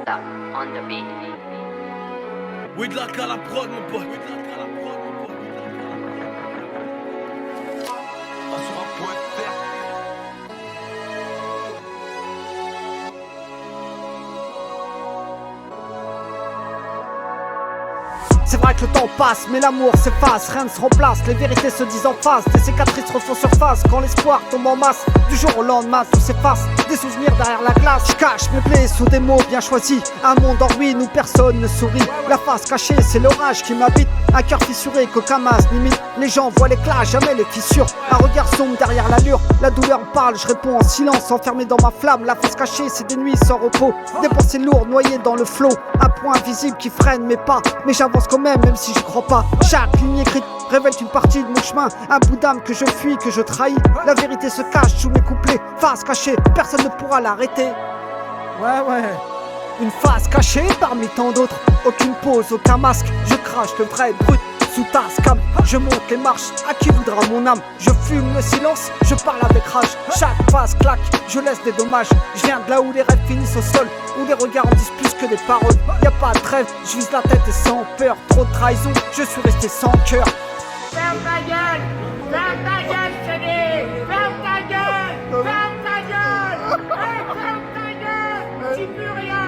Panda on the beat. Oui, de la cala prod, mon pote. C'est vrai que le temps passe, mais l'amour s'efface, rien ne se remplace, les vérités se disent en face, des cicatrices refont surface, quand l'espoir tombe en masse, du jour au lendemain tout s'efface, des souvenirs derrière la glace, je cache mes plaies sous des mots bien choisis, un monde en ruine où personne ne sourit, la face cachée c'est l'orage qui m'habite, un cœur fissuré qu'aucun masque limite, les gens voient l'éclat, jamais les fissures, un regard sombre derrière l'allure, la douleur me parle, je réponds en silence, enfermé dans ma flamme, la face cachée c'est des nuits sans repos, des pensées lourdes noyées dans le flot, un point invisible qui freine mes pas, mais j'avance même si je crois pas. Chaque ligne écrite révèle une partie de mon chemin, un bout d'âme que je fuis, que je trahis. La vérité se cache sous mes couplets, face cachée, personne ne pourra l'arrêter. Ouais. Une face cachée parmi tant d'autres, aucune pause, aucun masque. Je crache le vrai brut sous ta scam. Je monte les marches, à qui voudra mon âme. Je fume le silence, je parle avec rage. Chaque phase claque, je laisse des dommages. Je viens de là où les rêves finissent au sol, où les regards en disent plus que des paroles. Y'a pas de trêve, je vise la tête et sans peur. Trop de trahison, je suis resté sans cœur. Ferme ta gueule! Ferme ta gueule, chérie! Ferme ta gueule! Ferme ta gueule! Hey, ferme ta gueule! Dis plus rien!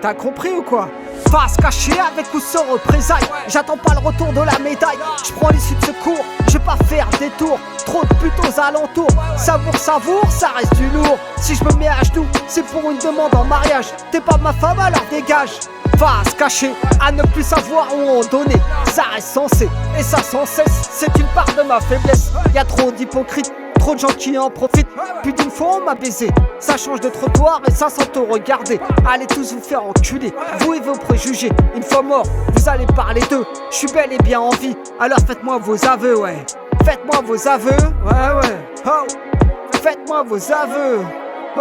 T'as compris ou quoi? Face cachée avec ou sans représailles. J'attends pas le retour de la médaille. Je prends l'issue de secours, je vais pas faire des tours. Trop de putes aux alentours. Savoure, ça reste du lourd. Si je me mets à genoux, c'est pour une demande en mariage. T'es pas ma femme alors dégage. Face cachée, à ne plus savoir où en donner. Ça reste censé, et ça sans cesse. C'est une part de ma faiblesse. Y'a trop d'hypocrites, trop de gens qui en profitent. Plus d'une fois on m'a baisé. Ça change de trottoir et ça sans te regarder. Allez tous vous faire enculer, vous et vos préjugés. Une fois mort, vous allez parler d'eux. Je suis bel et bien en vie, alors faites-moi vos aveux, ouais. Faites-moi vos aveux, ouais. Oh. Faites-moi vos aveux, oh.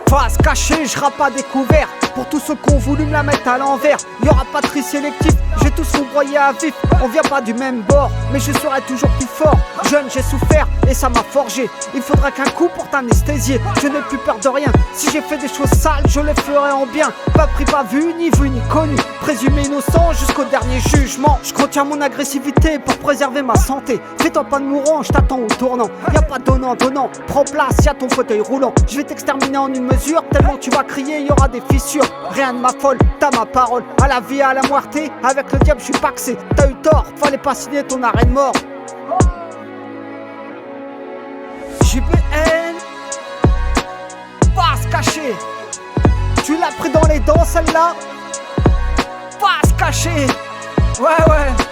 Face cachée, je rappe à découvert. Pour tous ceux qui ont voulu me la mettre à l'envers, y'aura pas de tri sélectif, j'ai tous vous broyer à vif. On vient pas du même bord, mais je serai toujours plus fort. Jeune, j'ai souffert et ça m'a forgé. Il faudra qu'un coup pour t'anesthésier. Je n'ai plus peur de rien, si j'ai fait des choses sales, je les ferai en bien. Pas pris, pas vu, ni connu, présumé innocent jusqu'au dernier jugement. Je contiens mon agressivité pour préserver ma santé. Fais-toi pas de mourant, je t'attends au tournant. Y'a pas de donnant, prends place, y'a ton fauteuil roulant. Je vais t'exterminer en une mesure, tellement tu vas crier, y'aura des fissures. Rien ne m'affole, t'as ma parole. À la vie, à la moitié, avec le diable je suis paxé. T'as eu tort, fallait pas signer ton arrêt de mort. JBN, face cachée. Tu l'as pris dans les dents celle-là. Face cachée. Ouais.